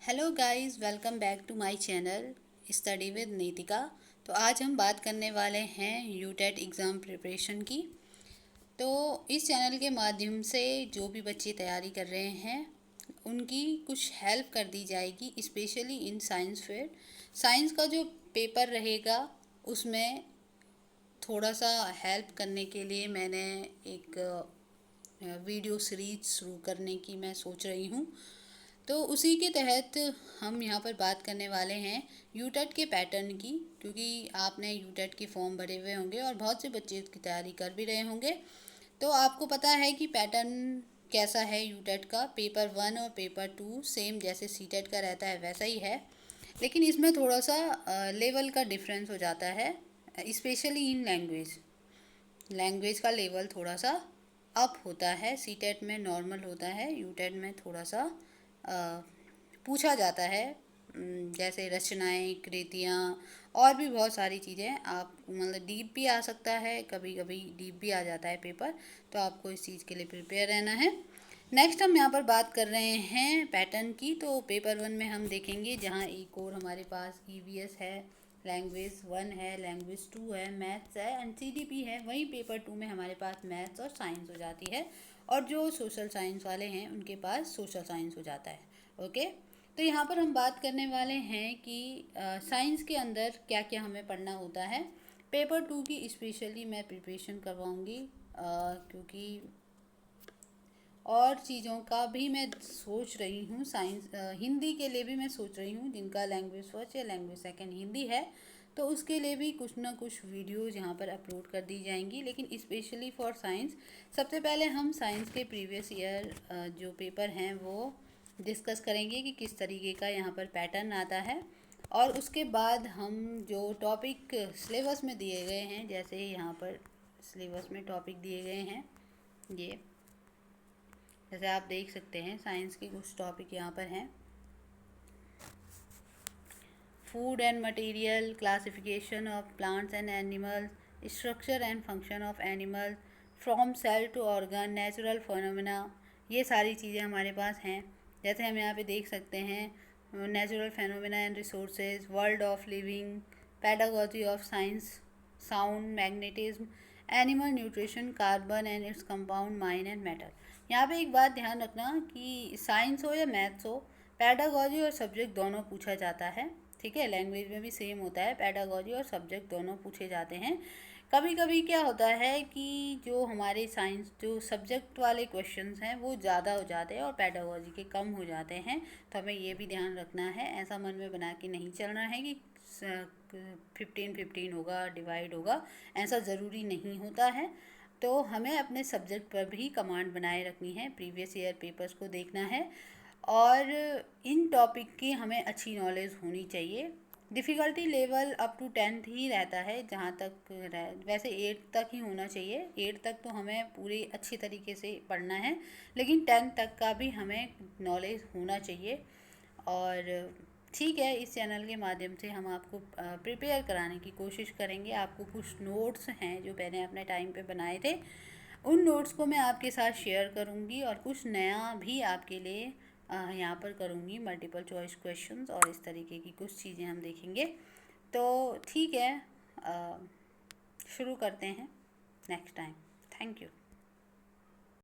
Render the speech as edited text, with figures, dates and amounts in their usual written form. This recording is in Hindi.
Hello guys, welcome back to my channel study with Nitika. तो आज हम बात करने वाले हैं यूटेट एग्ज़ाम प्रिपरेशन की। तो इस चैनल के माध्यम से जो भी बच्चे तैयारी कर रहे हैं उनकी कुछ हेल्प कर दी जाएगी, specially in science field. Science का जो पेपर रहेगा उसमें थोड़ा सा हेल्प करने के लिए मैंने एक वीडियो सीरीज शुरू करने की मैं सोच रही हूँ। तो उसी के तहत हम यहाँ पर बात करने वाले हैं यूटेट के पैटर्न की, क्योंकि आपने यूटेट के फॉर्म भरे हुए होंगे और बहुत से बच्चे इसकी तैयारी कर भी रहे होंगे। तो आपको पता है कि पैटर्न कैसा है यूटेट का। पेपर 1 और पेपर 2 सेम जैसे सीटेट का रहता है वैसा ही है, लेकिन इसमें थोड़ा सा लेवल का डिफरेंस हो जाता है, स्पेशली इन लैंग्वेज का लेवल थोड़ा सा अप होता है। सीटेट में नॉर्मल होता है, यूटेट में थोड़ा सा पूछा जाता है, जैसे रचनाएं, कृतियाँ और भी बहुत सारी चीज़ें। आप मतलब डीप भी आ सकता है, कभी कभी डीप भी आ जाता है पेपर, तो आपको इस चीज़ के लिए प्रिपेयर रहना है। नेक्स्ट हम यहाँ पर बात कर रहे हैं पैटर्न की। तो पेपर 1 में हम देखेंगे, जहाँ एक और हमारे पास ईवीएस है, लैंग्वेज 1 है, लैंग्वेज 2 है, मैथ्स है, एनसीडीपी है। वहीं पेपर 2 में हमारे पास मैथ्स और साइंस हो जाती है, और जो सोशल साइंस वाले हैं उनके पास सोशल साइंस हो जाता है। ओके, तो यहाँ पर हम बात करने वाले हैं कि साइंस के अंदर क्या क्या हमें पढ़ना होता है। पेपर 2 की स्पेशली मैं प्रिपरेशन करवाऊँगी, क्योंकि और चीज़ों का भी मैं सोच रही हूँ। साइंस हिंदी के लिए भी मैं सोच रही हूँ, जिनका लैंग्वेज फर्स्ट या लैंग्वेज सेकंड हिंदी है, तो उसके लिए भी कुछ ना कुछ वीडियोज़ यहाँ पर अपलोड कर दी जाएंगी। लेकिन स्पेशली फॉर साइंस सबसे पहले हम साइंस के प्रीवियस ईयर जो पेपर हैं वो डिस्कस करेंगे कि किस तरीके का यहाँ पर पैटर्न आता है। और उसके बाद हम जो टॉपिक सिलेबस में दिए गए हैं, जैसे यहाँ पर सिलेबस में टॉपिक दिए गए हैं, ये जैसे आप देख सकते हैं साइंस के कुछ टॉपिक यहाँ पर हैं। Food and material, classification of plants and animals, structure and function of animals, from cell to organ, natural phenomena, ये सारी चीज़ें हमारे पास हैं। जैसे हम यहाँ पे देख सकते हैं natural phenomena and resources, world of living, pedagogy of science, sound, magnetism, animal nutrition, carbon and its compound, mine and metal. यहाँ पे एक बात ध्यान रखना कि साइंस हो या मैथ्स हो, पेडागॉजी और सब्जेक्ट दोनों पूछा जाता है। ठीक है, लैंग्वेज में भी सेम होता है, पेडागॉजी और सब्जेक्ट दोनों पूछे जाते हैं। कभी कभी क्या होता है कि जो हमारे साइंस जो सब्जेक्ट वाले क्वेश्चंस हैं वो ज़्यादा हो जाते हैं और पेडागॉजी के कम हो जाते हैं, तो हमें ये भी ध्यान रखना है। ऐसा मन में बना के नहीं चलना है कि 15-15 होगा, डिवाइड होगा, ऐसा ज़रूरी नहीं होता है। तो हमें अपने सब्जेक्ट पर भी कमांड बनाए रखनी है, प्रीवियस ईयर पेपर्स को देखना है, और इन टॉपिक की हमें अच्छी नॉलेज होनी चाहिए। Difficulty level up to 10th ही रहता है, जहाँ तक वैसे 8 तक ही होना चाहिए। 8 तक तो हमें पूरी अच्छी तरीके से पढ़ना है, लेकिन 10th तक का भी हमें नॉलेज होना चाहिए। और ठीक है, इस चैनल के माध्यम से हम आपको प्रिपेयर कराने की कोशिश करेंगे। आपको कुछ नोट्स हैं जो मैंने अपने टाइम पे बनाए थे, उन नोट्स को मैं आपके साथ शेयर करूंगी, और कुछ नया भी आपके लिए यहाँ पर करूँगी, मल्टीपल चॉइस क्वेश्चंस और इस तरीके की कुछ चीज़ें हम देखेंगे। तो ठीक है, शुरू करते हैं नेक्स्ट टाइम। Thank you.